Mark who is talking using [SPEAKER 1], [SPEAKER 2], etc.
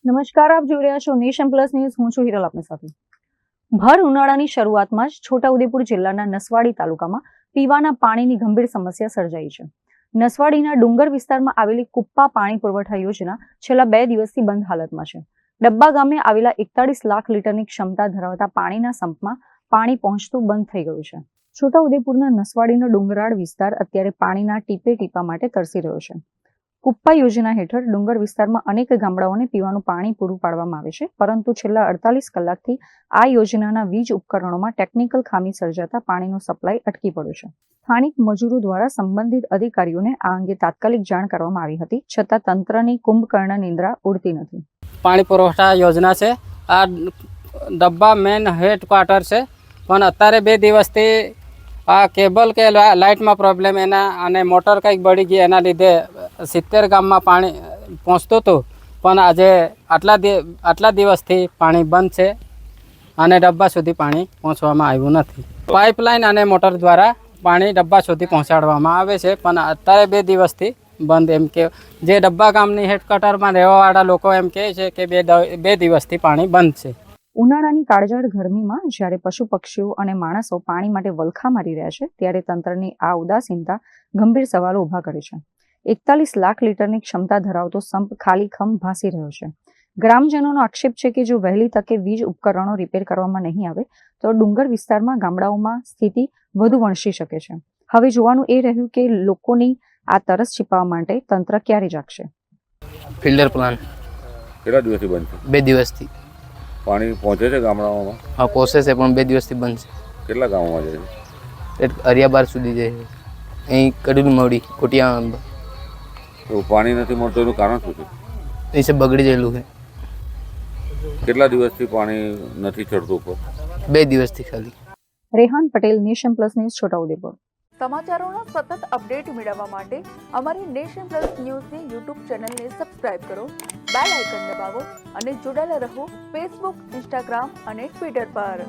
[SPEAKER 1] નમસ્કાર, આપ જોઈ રહ્યા છો નેશન પ્લસ ન્યૂઝ. હું છું હિરલ આપની સાથે. ભર ઉનાળાની શરૂઆતમાં જ છોટાઉદેપુર જિલ્લાના નસવાડી તાલુકામાં પીવાના પાણીની ગંભીર સમસ્યા સર્જાઈ છે. નસવાડીના ડુંગર વિસ્તારમાં આવેલી કુપ્પા પાણી પુરવઠા યોજના છેલ્લા 2 દિવસથી બંધ હાલતમાં છે. ડબ્બા ગામે આવેલા 41 લાખ લીટરની ક્ષમતા ધરાવતા પાણીના સંપમાં પાણી પહોંચતું બંધ થઈ ગયું છે. છોટાઉદેપુરના નસવાડીનો ડુંગરાળ વિસ્તાર અત્યારે પાણીના ટીપે ટીપા માટે તરસી રહ્યો છે. કુપ્પા યોજના હેઠળ ડુંગર વિસ્તારમાં અનેક ગામડાઓને પીવાનું પાણી પૂરું પાડવામાં આવે છે, પરંતુ છેલ્લા 48 કલાકથી આ યોજનાના વીજ ઉપકરણોમાં ટેકનિકલ ખામી સર્જાતા પાણીનો સપ્લાય અટકી પડ્યો છે. સ્થાનિક મજૂરો દ્વારા સંબંધિત અધિકારીઓને આ અંગે તાત્કાલિક જાણ કરવામાં આવી હતી, છતાં તંત્રની કુંભકર્ણ નિંદ્રા ઉડતી નથી.
[SPEAKER 2] પાણી પુરવઠા યોજના છે. આ ડબ્બા મેન હેડક્વાર્ટર છે, પણ અત્યારે 2 દિવસથી આ કેબલ કે લાઇટમાં પ્રોબ્લેમ એના અને મોટર કંઈક બળી ગઈ, એના લીધે 70 ગામમાં પાણી પહોંચતું હતું, પણ આજે આટલા દિવસથી પાણી બંધ છે અને ડબ્બા સુધી પાણી પહોંચવામાં આવ્યું નથી. પાઇપલાઇન અને મોટર દ્વારા પાણી ડબ્બા સુધી પહોંચાડવામાં આવે છે, પણ અત્યારે 2 દિવસથી બંધ. એમ કે જે ડબ્બા ગામની હેડક્વાર્ટરમાં રહેવાવાળા લોકો એમ કહે છે કે 2 દિવસથી પાણી બંધ છે.
[SPEAKER 1] ઉનાળાની કાળઝાળ ગરમીમાં જ્યારે પશુ પક્ષીઓ અને માણસો પાણી માટે વલખા મારી રહ્યા છે, ત્યારે તંત્રની આ ઉદાસીનતા ગંભીર સવાલો ઊભા કરે છે. 41 લાખ લીટરની ક્ષમતા ધરાવતો સંપ ખાલીખમ ભાસી રહ્યો છે. ગ્રામજનોનો આક્ષેપ છે કે જો વહેલી તકે વીજ ઉપકરણો રિપેર કરવામાં નહીં આવે તો ડુંગર વિસ્તારમાં ગામડાઓમાં સ્થિતિ વધુ વણસી શકે છે. હવે જોવાનું એ રહ્યું કે લોકોની આ તરસ छिपाવવા માટે તંત્ર ક્યારે જાગશે.
[SPEAKER 3] ફિલ્ટર પ્લાન
[SPEAKER 4] કેટલા દિવસથી બંધ છે?
[SPEAKER 3] 2 દિવસથી.
[SPEAKER 4] પાણી પહોંચે છે ગામડાઓમાં?
[SPEAKER 3] હા, પહોંચે છે, પણ 2 દિવસથી બંધ છે.
[SPEAKER 4] કેટલા ગામોમાં જાય છે?
[SPEAKER 3] અરિયાબાર સુધી જાય છે. અહીં કડુલ મવડી કોટિયા.
[SPEAKER 4] તો પાણી નથી મળતું એનું કારણ શું છે?
[SPEAKER 3] અહીં છે બગડી ગયેલું છે.
[SPEAKER 4] કેટલા દિવસથી પાણી નથી ચડતું ઉપર?
[SPEAKER 3] 2 દિવસથી ખાલી.
[SPEAKER 1] Rehan Patel, Nation Plus News, Chhota Udepur.
[SPEAKER 5] સમાચારોના સતત અપડેટ મેળવવા માટે અમારી નેશન પ્લસ ન્યૂઝની યુટ્યુબ ચેનલને સબસ્ક્રાઇબ કરો, બેલ આઇકન દબાવો અને જોડાયેલા રહો ફેસબુક, ઇન્સ્ટાગ્રામ અને ટ્વિટર પર.